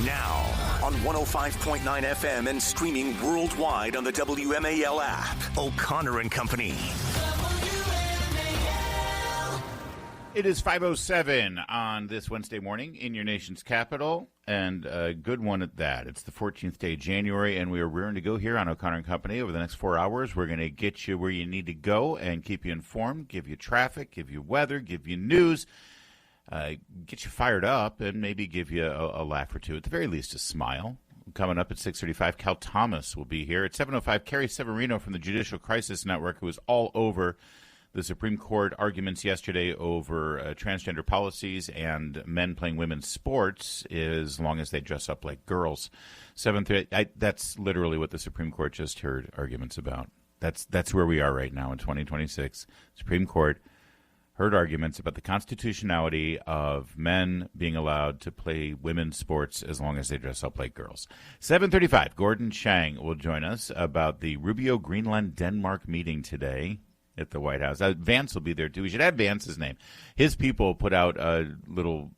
Now, on 105.9 FM and streaming worldwide on the WMAL app, O'Connor and Company. It is 5:07 on this Wednesday morning in your nation's capital, and a good one at that. It's the 14th day of January, and we are rearing to go here on O'Connor and Company. Over the next 4 hours, we're going to get you where you need to go and keep you informed, give you traffic, give you weather, give you news, get you fired up, and maybe give you a laugh or two. At the very least, a smile. Coming up at 6:35, Cal Thomas will be here. At 7:05, Carrie Severino from the Judicial Crisis Network, who was all over the Supreme Court arguments yesterday over transgender policies and men playing women's sports as long as they dress up like girls. 7:30, that's literally what the Supreme Court just heard arguments about. That's where we are right now in 2026. Supreme Court heard arguments about the constitutionality of men being allowed to play women's sports as long as they dress up like girls. 7:35, Gordon Chang will join us about the Rubio Greenland Denmark meeting today at the White House. Vance will be there, too. We should add Vance's name. His people put out a little,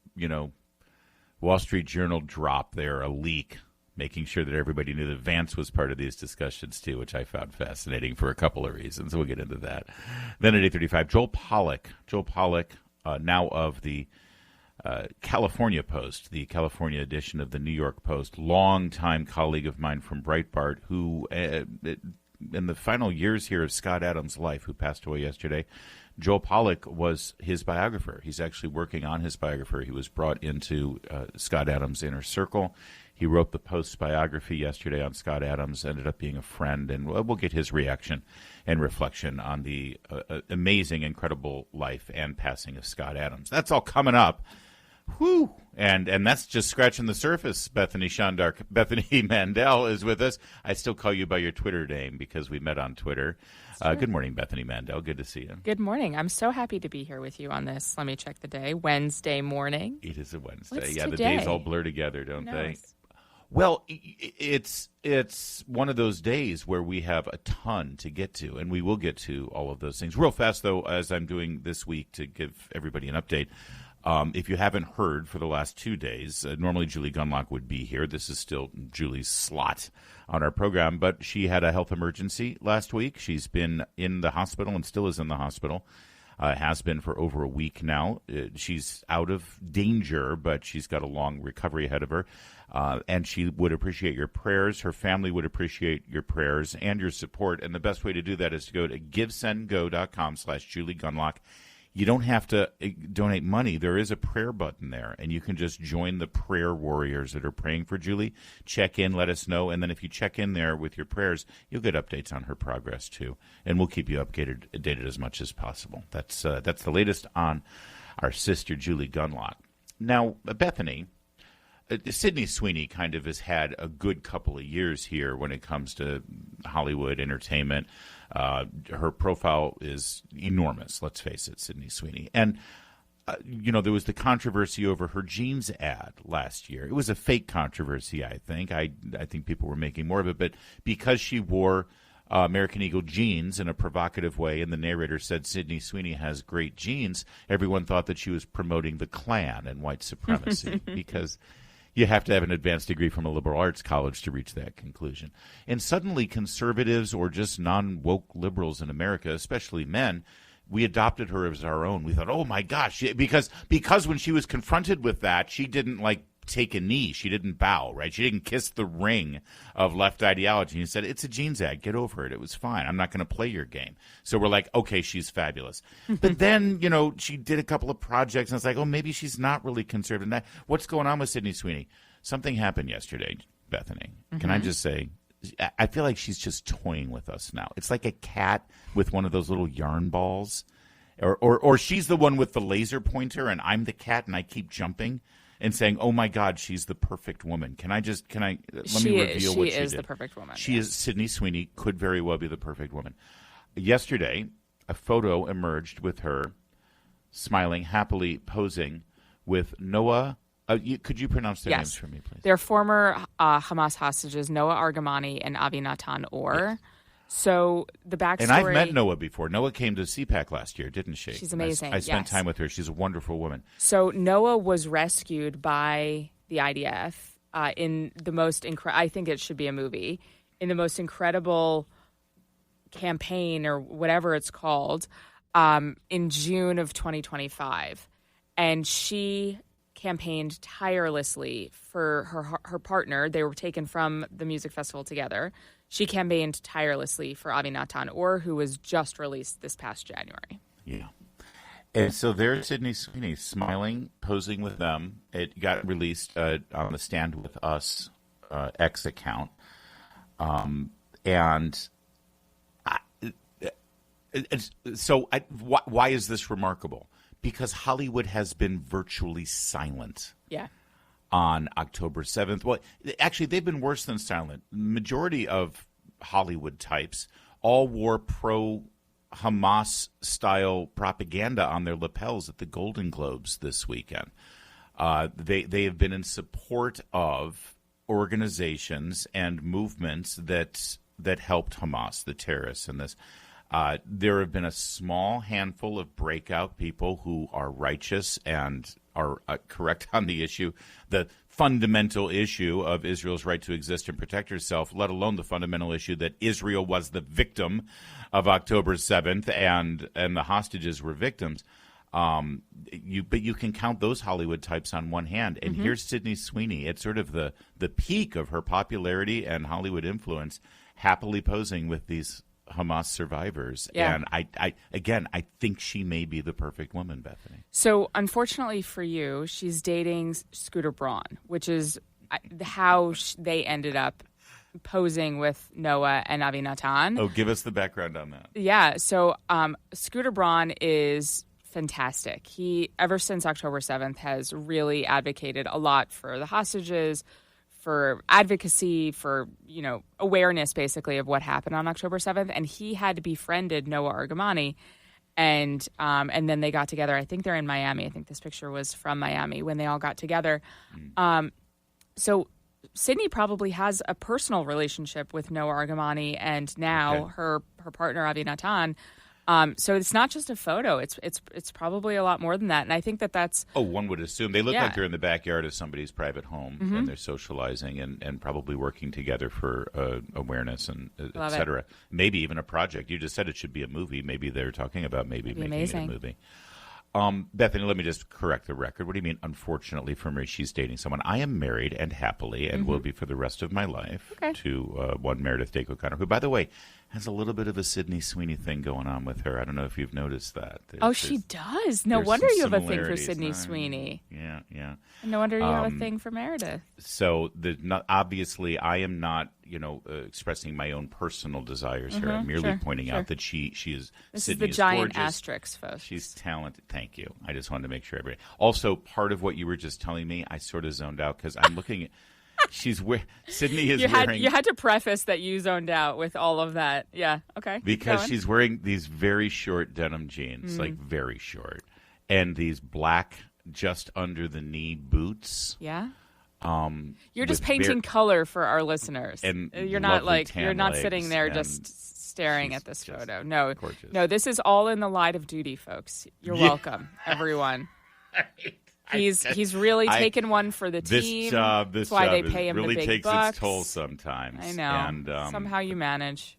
Wall Street Journal drop there, a leak, making sure that everybody knew that Vance was part of these discussions, too, which I found fascinating for a couple of reasons. We'll get into that. Then at 8:35, Joel Pollack, now of the California Post, the California edition of the New York Post, longtime colleague of mine from Breitbart, who in the final years here of Scott Adams' life, who passed away yesterday, Joel Pollack was his biographer. He's actually working on his biographer. He was brought into Scott Adams' inner circle. He wrote the Post's biography yesterday on Scott Adams, ended up being a friend, and we'll get his reaction and reflection on the amazing, incredible life and passing of Scott Adams. That's all coming up. Whew. And that's just scratching the surface. Bethany Mandel is with us. I still call you by your Twitter name because we met on Twitter. Good morning, Bethany Mandel. Good to see you. Good morning. I'm so happy to be here with you on this. Let me check the day. Wednesday morning. It is a Wednesday. What's today? The days all blur together, don't they? Well, it's one of those days where we have a ton to get to, and we will get to all of those things. Real fast, though, as I'm doing this week to give everybody an update. If you haven't heard for the last 2 days, normally Julie Gunlock would be here. This is still Julie's slot on our program, but she had a health emergency last week. She's been in the hospital and still is in the hospital. Has been for over a week now. She's out of danger, but she's got a long recovery ahead of her. And she would appreciate your prayers. Her family would appreciate your prayers and your support. And the best way to do that is to go to givesendgo.com/Julie Gunlock. You don't have to donate money. There is a prayer button there, and you can just join the prayer warriors that are praying for Julie. Check in, let us know, and then if you check in there with your prayers, you'll get updates on her progress too, and we'll keep you updated as much as possible. That's the latest on our sister Julie Gunlock. Now, Bethany, Sydney Sweeney kind of has had a good couple of years here when it comes to Hollywood entertainment. Her profile is enormous, let's face it, Sydney Sweeney. And, there was the controversy over her jeans ad last year. It was a fake controversy, I think. I think people were making more of it. But because she wore American Eagle jeans in a provocative way, and the narrator said Sydney Sweeney has great jeans, everyone thought that she was promoting the Klan and white supremacy because you have to have an advanced degree from a liberal arts college to reach that conclusion. And suddenly conservatives or just non-woke liberals in America, especially men, we adopted her as our own. We thought, oh, my gosh, because when she was confronted with that, she didn't, take a knee. She didn't bow, right? She didn't kiss the ring of left ideology. And said, it's a jeans ad. Get over it. It was fine. I'm not going to play your game. So we're like, okay, she's fabulous. But then, she did a couple of projects, and it's like, oh, maybe she's not really conservative. What's going on with Sydney Sweeney? Something happened yesterday, Bethany. Can I just say, I feel like she's just toying with us now. It's like a cat with one of those little yarn balls. Or she's the one with the laser pointer, and I'm the cat, and I keep jumping and saying, oh, my God, she's the perfect woman. Let me reveal what she is the perfect woman. She is. Sydney Sweeney could very well be the perfect woman. Yesterday, a photo emerged with her smiling, happily posing with Noah. Could you pronounce their names for me, please? They're former Hamas hostages, Noah Argamani and Avinatan Or. Yes. So the backstory... And I've met Noah before. Noah came to CPAC last year, didn't she? She's amazing, I spent time with her. She's a wonderful woman. So Noah was rescued by the IDF in the most I think it should be a movie, in the most incredible campaign or whatever it's called, in June of 2025. And she campaigned tirelessly for her partner. They were taken from the music festival together. She campaigned tirelessly for Avinatan Or, who was just released this past January. Yeah. And so there's Sydney Sweeney smiling, posing with them. It got released on the Stand With Us X account. Why is this remarkable? Because Hollywood has been virtually silent. Yeah. On October 7th. Well, actually, they've been worse than silent. The majority of Hollywood types all wore pro-Hamas-style propaganda on their lapels at the Golden Globes this weekend. They have been in support of organizations and movements that helped Hamas, the terrorists, in this. There have been a small handful of breakout people who are righteous and are correct on the issue, the fundamental issue of Israel's right to exist and protect herself, let alone the fundamental issue that Israel was the victim of October 7th and the hostages were victims. But you can count those Hollywood types on one hand. And here's Sydney Sweeney at sort of the peak of her popularity and Hollywood influence, happily posing with these Hamas survivors. Yeah. And I think she may be the perfect woman, Bethany. So unfortunately for you, she's dating Scooter Braun, which is how they ended up posing with Noah and Avinatan. Oh, give us the background on that. Yeah. So Scooter Braun is fantastic. He, ever since October 7th, has really advocated a lot for the hostages, for advocacy, for, awareness, basically, of what happened on October 7th. And he had befriended Noah Argamani, and then they got together. I think they're in Miami. I think this picture was from Miami when they all got together. So Sydney probably has a personal relationship with Noah Argamani and now her partner, Avinatan. So it's not just a photo. It's probably a lot more than that. And I think that's... Oh, one would assume. They look like they're in the backyard of somebody's private home, and they're socializing and probably working together for awareness and et cetera. Maybe even a project. You just said it should be a movie. Maybe they're talking about making it a movie. Bethany, let me just correct the record. What do you mean, unfortunately for me, she's dating someone? I am married and happily and will be for the rest of my life to one Meredith Dake O'Connor, who, by the way, has a little bit of a Sydney Sweeney thing going on with her. I don't know if you've noticed that. She does. No wonder you have a thing for Sydney Sweeney. Yeah. No wonder you have a thing for Meredith. So obviously I am not, expressing my own personal desires here. I'm merely pointing out that she is. This Sydney is the giant gorgeous. Asterisk, folks. She's talented. Thank you. I just wanted to make sure everybody. Also, part of what you were just telling me, I sort of zoned out because I'm looking at. Sydney is wearing. You had to preface that you zoned out with all of that. Yeah. Okay. Because she's wearing these very short denim jeans, like very short, and these black just under the knee boots. Yeah. You're just painting color for our listeners. And you're not sitting there just staring at this photo. No. Gorgeous. No, this is all in the light of duty, folks. You're welcome, everyone. He's really taken one for the team. That's why they pay him really the big takes bucks. its toll sometimes. I know. And somehow you manage.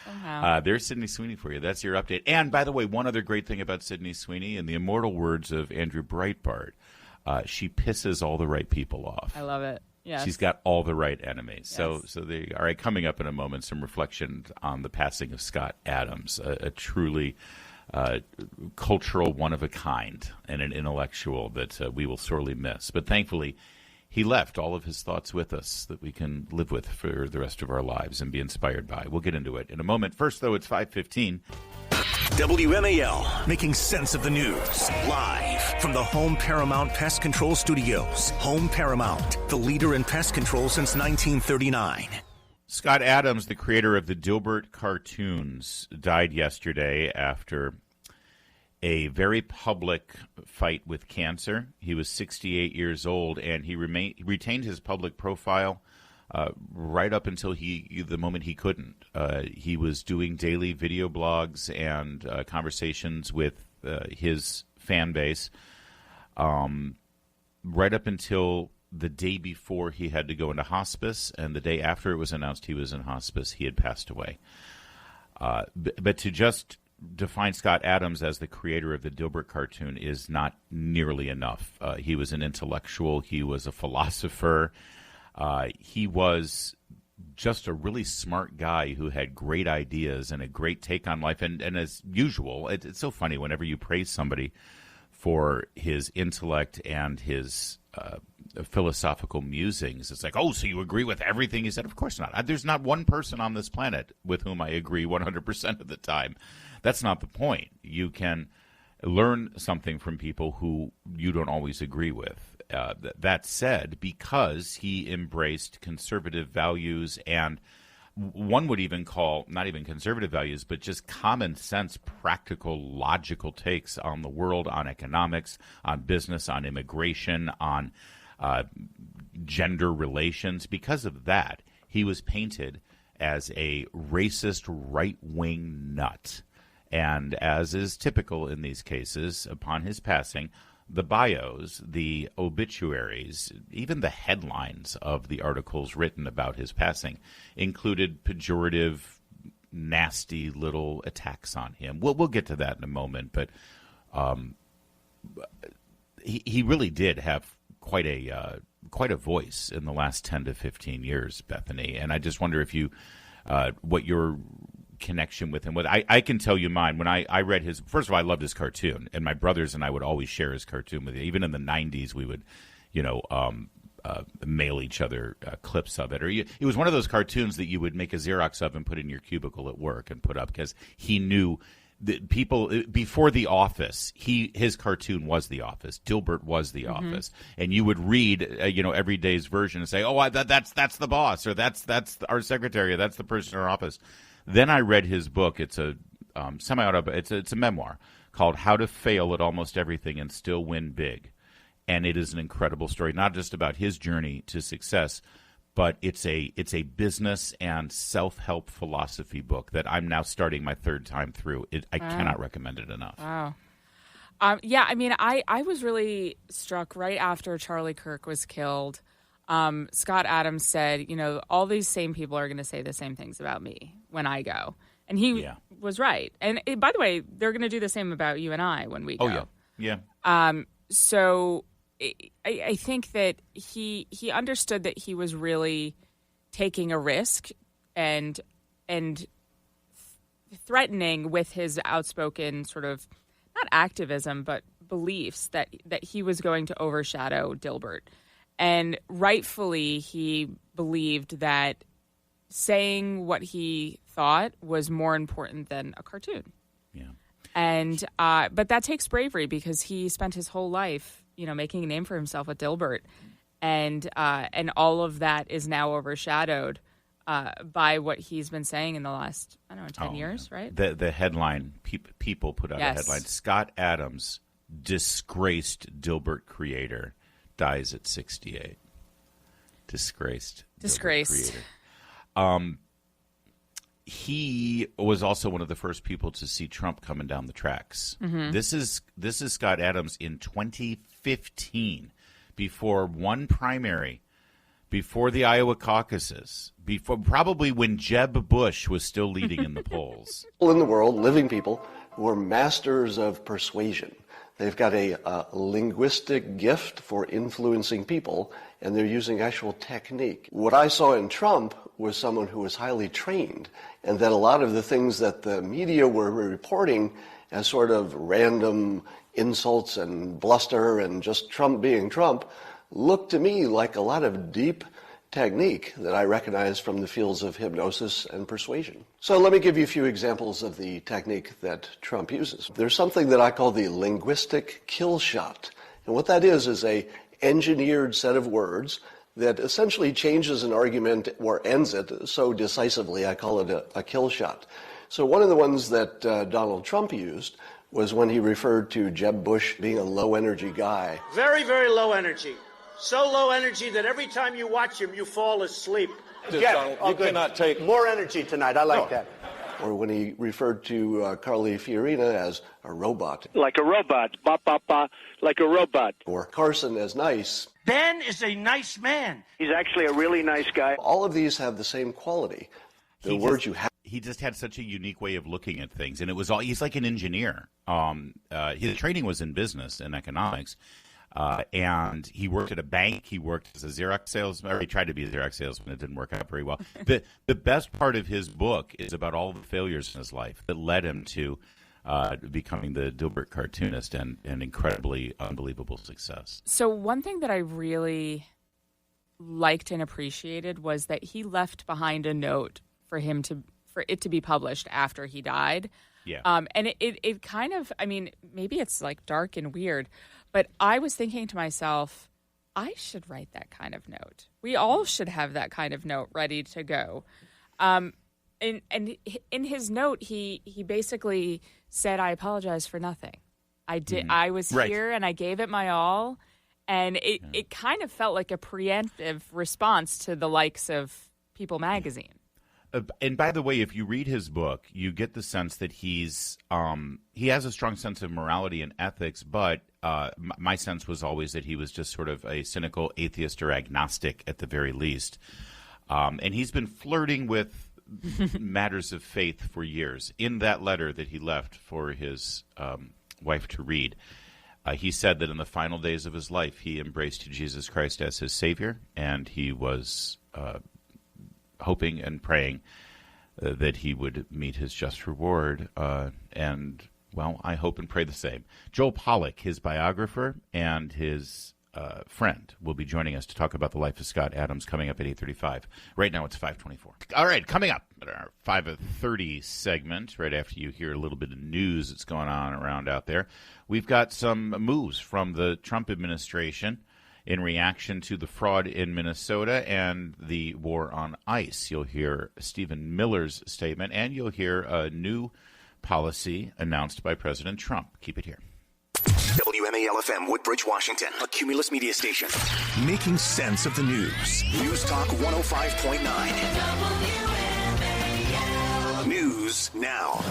Somehow. There's Sydney Sweeney for you. That's your update. And by the way, one other great thing about Sydney Sweeney, in the immortal words of Andrew Breitbart, she pisses all the right people off. I love it. Yes. She's got all the right enemies. Yes. So there you go. All right, coming up in a moment, some reflection on the passing of Scott Adams, a truly cultural one-of-a-kind and an intellectual that we will sorely miss. But thankfully, he left all of his thoughts with us that we can live with for the rest of our lives and be inspired by. We'll get into it in a moment. First, though, it's 5:15. WMAL, making sense of the news. Live from the Home Paramount Pest Control Studios. Home Paramount, the leader in pest control since 1939. Scott Adams, the creator of the Dilbert cartoons, died yesterday after a very public fight with cancer. He was 68 years old, and he retained his public profile right up until the moment he couldn't. He was doing daily video blogs and conversations with his fan base right up until the day before he had to go into hospice, and the day after it was announced he was in hospice, he had passed away. But to just define Scott Adams as the creator of the Dilbert cartoon is not nearly enough. He was an intellectual. He was a philosopher. He was just a really smart guy who had great ideas and a great take on life. And as usual, it's so funny whenever you praise somebody for his intellect and his philosophical musings. It's like, oh, so you agree with everything he said? Of course not. There's not one person on this planet with whom I agree 100% of the time. That's not the point. You can learn something from people who you don't always agree with. That said, because he embraced conservative values, and one would even call not even conservative values, but just common sense, practical, logical takes on the world, on economics, on business, on immigration, on gender relations. Because of that, he was painted as a racist right-wing nut. And as is typical in these cases, upon his passing, the bios, the obituaries, even the headlines of the articles written about his passing included pejorative, nasty little attacks on him. We'll get to that in a moment, but he really did have quite a voice in the last 10 to 15 years, Bethany. And I just wonder if you what your connection with him was. I can tell you mine. When I read his, first of all, I loved his cartoon, and my brothers and I would always share his cartoon with you. Even in the 90s, we would, mail each other clips of it. Or it was one of those cartoons that you would make a Xerox of and put in your cubicle at work and put up, because he knew that people before The Office, his cartoon was The Office. Dilbert was The Office, and you would read every day's version and say, oh, that's the boss, or that's our secretary, or that's the person in our office. Then I read his book. It's a semi-autobiography. It's a memoir called How to Fail at Almost Everything and Still Win Big. And it is an incredible story, not just about his journey to success, but it's a business and self-help philosophy book that I'm now starting my third time through. I cannot recommend it enough. Wow. I was really struck right after Charlie Kirk was killed. Scott Adams said, all these same people are going to say the same things about me when I go. And he was right. And by the way, they're going to do the same about you and I when we go. Oh, yeah. So I think that he understood that he was really taking a risk and threatening with his outspoken sort of, not activism, but beliefs that he was going to overshadow Dilbert. And rightfully, he believed that saying what he thought was more important than a cartoon. Yeah. And but that takes bravery, because he spent his whole life, making a name for himself with Dilbert, and all of that is now overshadowed by what he's been saying in the last 10 years, right? The headline, people put out a headline: Scott Adams, disgraced Dilbert creator, dies at 68. Disgraced. Creator. He was also one of the first people to see Trump coming down the tracks. Mm-hmm. This is Scott Adams in 2015, before one primary, before the Iowa caucuses, before probably when Jeb Bush was still leading in the polls. People in the world, living people, who are masters of persuasion. They've got a linguistic gift for influencing people, and they're using actual technique. What I saw in Trump was someone who was highly trained, and that a lot of the things that the media were reporting as sort of random insults and bluster and just Trump being Trump looked to me like a lot of deep technique that I recognize from the fields of hypnosis and persuasion. So let me give you a few examples of the technique that Trump uses. There's something that I call the linguistic kill shot. And what that is a engineered set of words that essentially changes an argument or ends it so decisively, I call it a kill shot. So one of the ones that Donald Trump used was when he referred to Jeb Bush being a low-energy guy. Very, very low energy. So low energy that every time you watch him, you fall asleep. Donald, you cannot take more energy tonight. I like that. Or when he referred to Carly Fiorina as a robot. Like a robot. Ba, ba, ba, like a robot. Or Carson as nice. Ben is a nice man. He's actually a really nice guy. All of these have the same quality. The words you have. He just had such a unique way of looking at things, and it was all. He's like an engineer. His training was in business and economics, and he worked at a bank. He worked as a Xerox salesman. Or he tried to be a Xerox salesman. It didn't work out very well. The best part of his book is about all the failures in his life that led him to becoming the Dilbert cartoonist and incredibly unbelievable success. So one thing that I really liked and appreciated was that he left behind a note for it to be published after he died. Yeah. And it kind of, I mean, maybe it's like dark and weird, but I was thinking to myself, I should write that kind of note. We all should have that kind of note ready to go. And in his note, he basically said, I apologize for nothing. I was here and I gave it my all. And it kind of felt like a preemptive response to the likes of People magazine. And by the way, if you read his book, you get the sense that he has a strong sense of morality and ethics, but my sense was always that he was just sort of a cynical atheist or agnostic at the very least. And he's been flirting with matters of faith for years. In that letter that he left for his wife to read, he said that in the final days of his life, he embraced Jesus Christ as his Savior, and he was hoping and praying that he would meet his just reward. And, well, I hope and pray the same. Joel Pollack, his biographer and his friend, will be joining us to talk about the life of Scott Adams coming up at 8:35. Right now it's 5:24. All right, coming up at our 5:30 segment, right after you hear a little bit of news that's going on around out there, we've got some moves from the Trump administration in reaction to the fraud in Minnesota and the war on ICE. You'll hear Stephen Miller's statement, and you'll hear a new policy announced by President Trump. Keep it here. WMAL-FM, Woodbridge, Washington, a Cumulus media station. Making sense of the news. News Talk 105.9. WMAL. News now.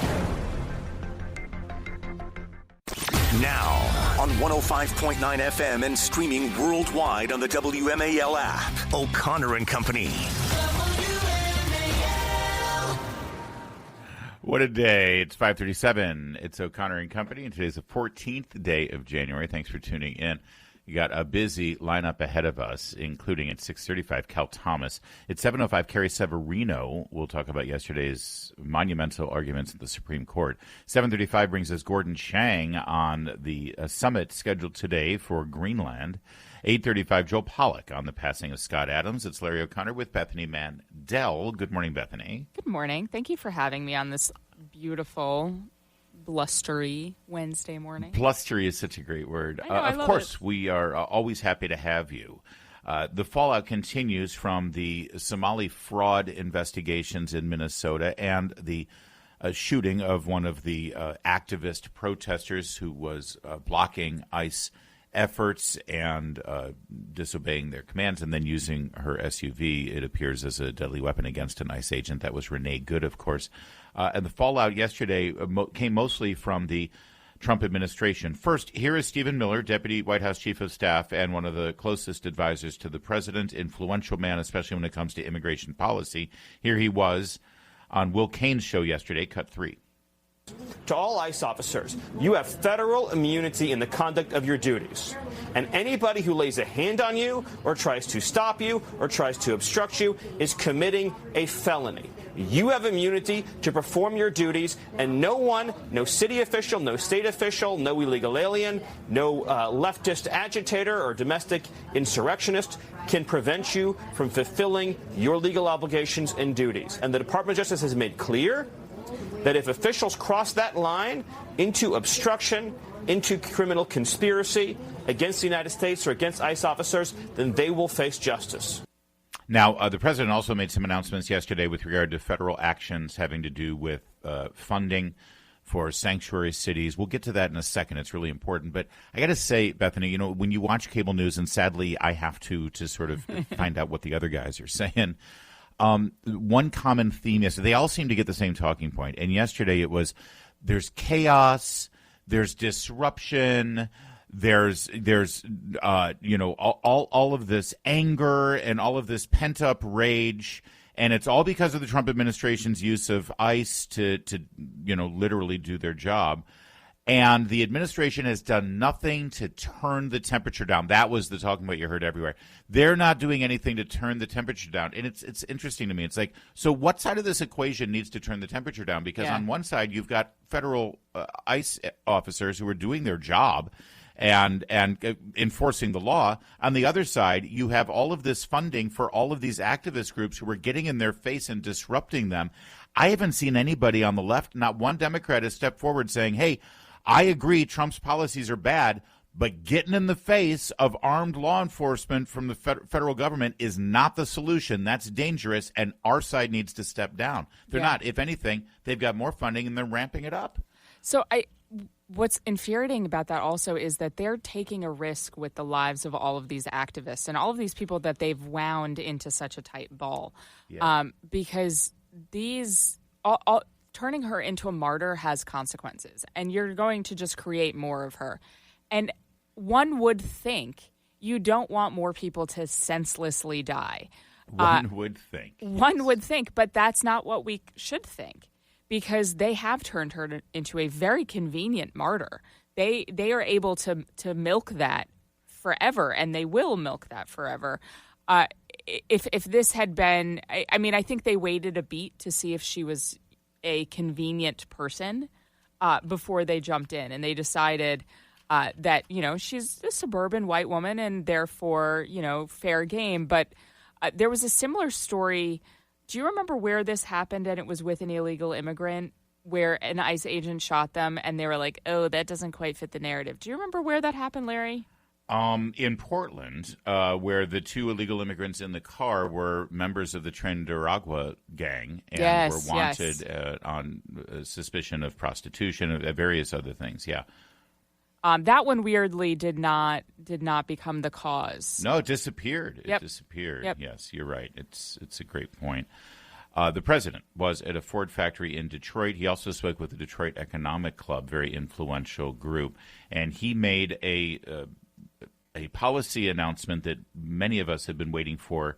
Now, on 105.9 FM and streaming worldwide on the WMAL app. O'Connor and Company. What a day. It's 5:37. It's O'Connor and Company, and today's the 14th day of January. Thanks for tuning in. You got a busy lineup ahead of us, including at 6:35, Cal Thomas. At 7:05, Carrie Severino. We'll talk about yesterday's monumental arguments at the Supreme Court. 7:35 brings us Gordon Chang on the summit scheduled today for Greenland. 8:35, Joel Pollack on the passing of Scott Adams. It's Larry O'Connor with Bethany Mandel. Good morning, Bethany. Good morning. Thank you for having me on this beautiful, blustery Wednesday morning. Blustery is such a great word. I know, I love course, it. We are always happy to have you. The fallout continues from the Somali fraud investigations in Minnesota and the shooting of one of the activist protesters who was blocking ICE efforts and disobeying their commands, and then using her SUV, it appears, as a deadly weapon against an ICE agent. That was Renee Good, of course. And the fallout yesterday came mostly from the Trump administration. First, here is Stephen Miller, Deputy White House Chief of Staff and one of the closest advisors to the president, influential man, especially when it comes to immigration policy. Here he was on Will Kane's show yesterday, Cut 3. To all ICE officers, you have federal immunity in the conduct of your duties. And anybody who lays a hand on you or tries to stop you or tries to obstruct you is committing a felony. You have immunity to perform your duties, and no one, no city official, no state official, no illegal alien, no leftist agitator or domestic insurrectionist can prevent you from fulfilling your legal obligations and duties. And the Department of Justice has made clear that if officials cross that line into obstruction, into criminal conspiracy against the United States or against ICE officers, then they will face justice. Now, the president also made some announcements yesterday with regard to federal actions having to do with funding for sanctuary cities. We'll get to that in a second. It's really important. But I got to say, Bethany, you know, when you watch cable news, and sadly I have to sort of find out what the other guys are saying, one common theme is they all seem to get the same talking point. And yesterday it was there's chaos, there's disruption, There's all of this anger and all of this pent up rage, and it's all because of the Trump administration's use of ICE to literally do their job. And the administration has done nothing to turn the temperature down. That was the talking point you heard everywhere. They're not doing anything to turn the temperature down. And it's interesting to me. It's like, so what side of this equation needs to turn the temperature down? Because on one side, you've got federal ICE officers who are doing their job and enforcing the law. On the other side, you have all of this funding for all of these activist groups who are getting in their face and disrupting them. I haven't seen anybody on the left, not one Democrat, has stepped forward saying, hey, I agree Trump's policies are bad, but getting in the face of armed law enforcement from the federal government is not the solution. That's dangerous, and our side needs to step down. They're not. If anything, they've got more funding, and they're ramping it up. So what's infuriating about that also is that they're taking a risk with the lives of all of these activists and all of these people that they've wound into such a tight ball. Because these turning her into a martyr has consequences, and you're going to just create more of her. And one would think you don't want more people to senselessly die. One would think, but that's not what we should think, because they have turned her into a very convenient martyr. They are able to milk that forever, and they will milk that forever. If this had been, I think they waited a beat to see if she was a convenient person before they jumped in, and they decided that she's a suburban white woman and therefore fair game. But there was a similar story. Do you remember where this happened? And it was with an illegal immigrant where an ICE agent shot them, and they were like, "Oh, that doesn't quite fit the narrative." Do you remember where that happened, Larry? In Portland, where the two illegal immigrants in the car were members of the Trinidad gang and were wanted on suspicion of prostitution and various other things. Yeah. That one weirdly did not become the cause. No, it disappeared. It disappeared. Yep. Yes, you're right. It's a great point. The president was at a Ford factory in Detroit. He also spoke with the Detroit Economic Club, very influential group, and he made a policy announcement that many of us have been waiting for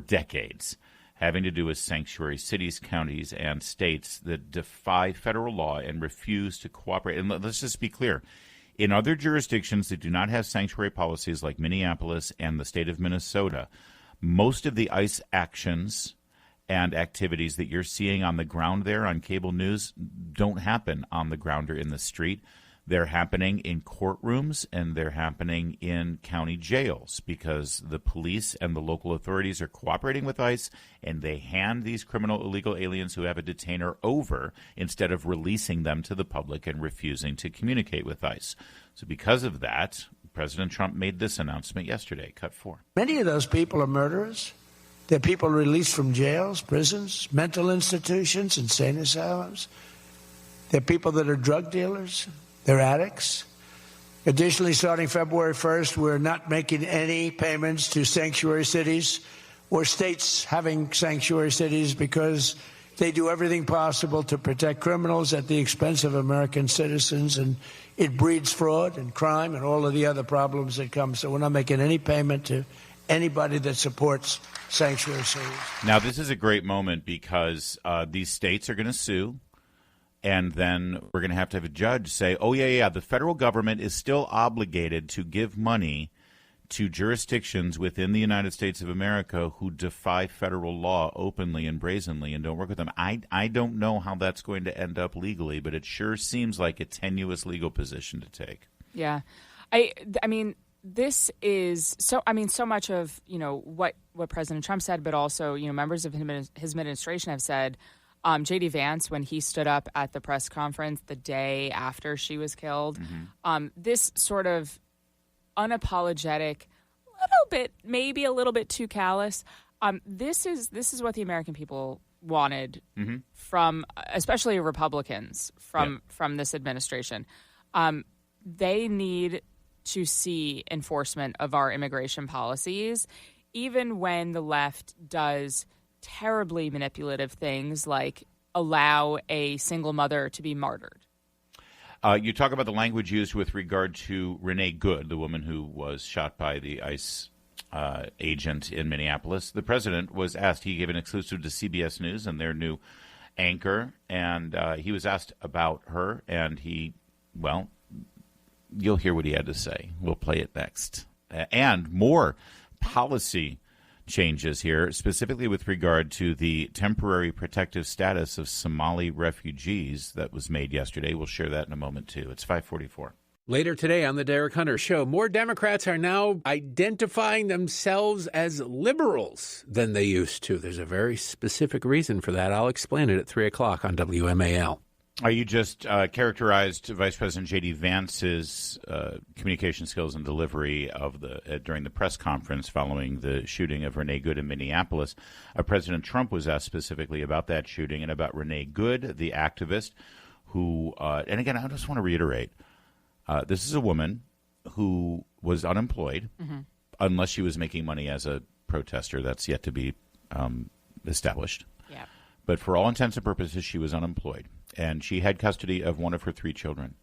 decades, having to do with sanctuary cities, counties, and states that defy federal law and refuse to cooperate. And let's just be clear. In other jurisdictions that do not have sanctuary policies like Minneapolis and the state of Minnesota, most of the ICE actions and activities that you're seeing on the ground there on cable news don't happen on the ground or in the street. They're happening in courtrooms, and they're happening in county jails because the police and the local authorities are cooperating with ICE, and they hand these criminal illegal aliens who have a detainer over instead of releasing them to the public and refusing to communicate with ICE. So because of that, President Trump made this announcement yesterday, Cut 4. Many of those people are murderers. They're people released from jails, prisons, mental institutions, insane asylums. They're people that are drug dealers. They're addicts. Additionally, starting February 1st, we're not making any payments to sanctuary cities or states having sanctuary cities because they do everything possible to protect criminals at the expense of American citizens, and it breeds fraud and crime and all of the other problems that come. So we're not making any payment to anybody that supports sanctuary cities. Now, this is a great moment because these states are going to sue. And then we're going to have a judge say, oh, yeah, the federal government is still obligated to give money to jurisdictions within the United States of America who defy federal law openly and brazenly and don't work with them. I don't know how that's going to end up legally, but it sure seems like a tenuous legal position to take. Yeah. I mean, this is so much of, what President Trump said, but also, members of his administration have said. J.D. Vance, when he stood up at the press conference the day after she was killed, this sort of unapologetic, maybe a little bit too callous. This is what the American people wanted from, especially Republicans, from this administration. They need to see enforcement of our immigration policies, even when the left does terribly manipulative things like allow a single mother to be martyred. You talk about the language used with regard to Renee Good, the woman who was shot by the ICE agent in Minneapolis. The president was asked, he gave an exclusive to CBS News and their new anchor, and he was asked about her, and you'll hear what he had to say. We'll play it next. And more policy changes here, specifically with regard to the temporary protective status of Somali refugees that was made yesterday. We'll share that in a moment, too. It's 5:44. Later today on the Derek Hunter Show, more Democrats are now identifying themselves as liberals than they used to. There's a very specific reason for that. I'll explain it at 3 o'clock on WMAL. You just characterized Vice President J.D. Vance's communication skills and delivery of during the press conference following the shooting of Renee Good in Minneapolis. President Trump was asked specifically about that shooting and about Renee Good, the activist, who, and again, I just want to reiterate, this is a woman who was unemployed, unless she was making money as a protester. That's yet to be established. Yeah. But for all intents and purposes, she was unemployed. And she had custody of one of her 3 children.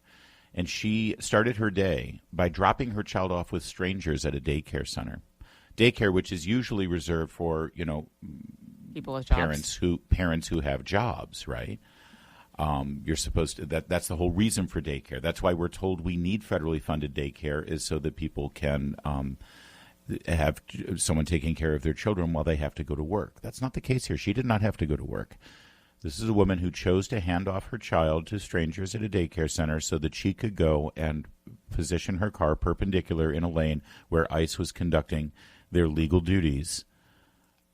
And she started her day by dropping her child off with strangers at a daycare center. Daycare, which is usually reserved for, people with jobs. Parents who have jobs, right? You're supposed to, that's the whole reason for daycare. That's why we're told we need federally funded daycare, is so that people can have someone taking care of their children while they have to go to work. That's not the case here. She did not have to go to work. This is a woman who chose to hand off her child to strangers at a daycare center so that she could go and position her car perpendicular in a lane where ICE was conducting their legal duties,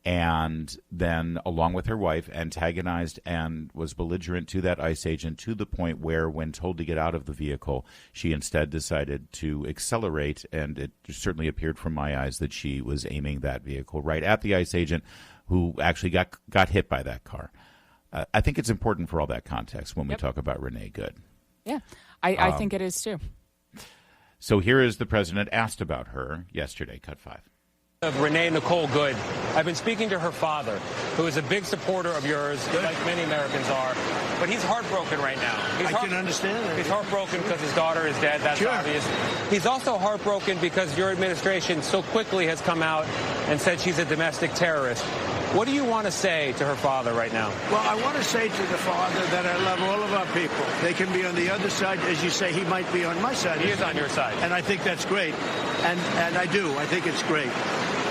and then, along with her wife, antagonized and was belligerent to that ICE agent to the point where, when told to get out of the vehicle, she instead decided to accelerate, and it certainly appeared from my eyes that she was aiming that vehicle right at the ICE agent, who actually got hit by that car. I think it's important for all that context when we talk about Renee Good. Yeah, I think it is too. So here is the president asked about her yesterday, cut 5. Of Renee Nicole Good. I've been speaking to her father, who is a big supporter of yours, like many Americans are, but he's heartbroken right now. I can understand that. He's heartbroken because his daughter is dead, that's obvious. He's also heartbroken because your administration so quickly has come out and said she's a domestic terrorist. What do you want to say to her father right now? Well, I want to say to the father that I love all of our people. They can be on the other side. As you say, he might be on my side. He is on your side. And I think that's great. And I do. I think it's great.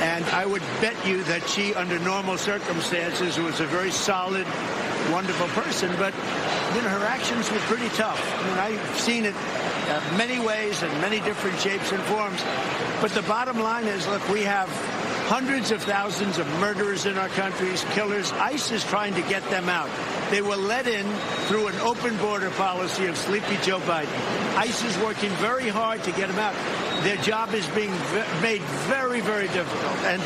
And I would bet you that she, under normal circumstances, was a very solid, wonderful person. But, her actions were pretty tough. I've seen it many ways and many different shapes and forms. But the bottom line is, look, we have hundreds of thousands of murderers in our countries, killers. ICE is trying to get them out. They were let in through an open border policy of Sleepy Joe Biden. ICE is working very hard to get them out. Their job is being made very, very difficult. And,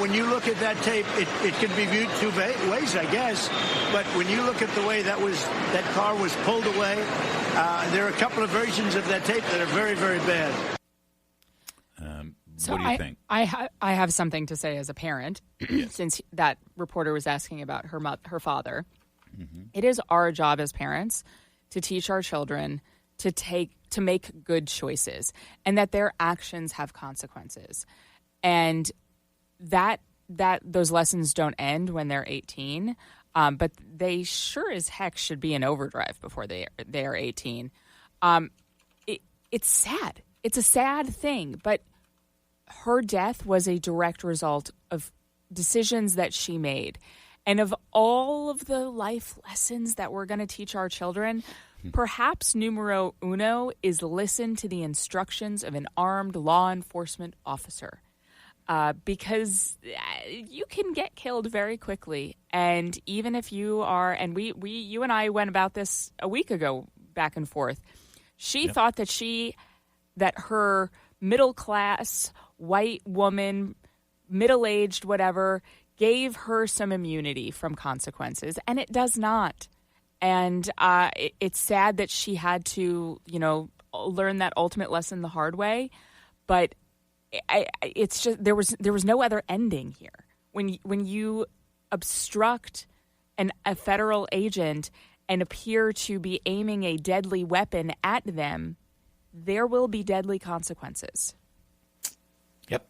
when you look at that tape, it can be viewed 2 ways, I guess. But when you look at the way that car was pulled away, there are a couple of versions of that tape that are very, very bad. So what do you think? I have something to say as a parent, since that reporter was asking about her father. Mm-hmm. It is our job as parents to teach our children to make good choices, and that their actions have consequences, and that those lessons don't end when they're 18, but they sure as heck should be in overdrive before they are 18. It's sad. It's a sad thing, but her death was a direct result of decisions that she made. And of all of the life lessons that we're going to teach our children, perhaps numero uno is listen to the instructions of an armed law enforcement officer. Because you can get killed very quickly. And even if you are, and you and I went about this a week ago back and forth. She thought that her middle class, white woman, middle-aged, whatever, gave her some immunity from consequences, and it does not. And it's sad that she had to, learn that ultimate lesson the hard way. But it's just there was no other ending here. When you obstruct a federal agent and appear to be aiming a deadly weapon at them, there will be deadly consequences. Yep.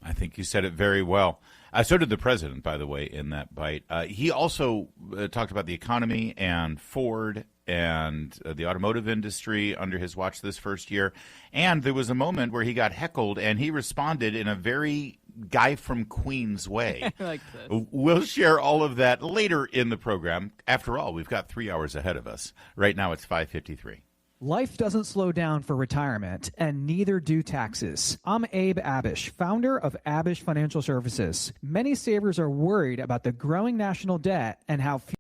I think you said it very well. So did the president, by the way, in that bite. He also talked about the economy and Ford and the automotive industry under his watch this first year. And there was a moment where he got heckled, and he responded in a very Guy from Queens way. I like this. We'll share all of that later in the program. After all, we've got 3 hours ahead of us. Right now, it's 5:53. Life doesn't slow down for retirement, and neither do taxes. I'm Abe Abish, founder of Abish Financial Services. Many savers are worried about the growing national debt and how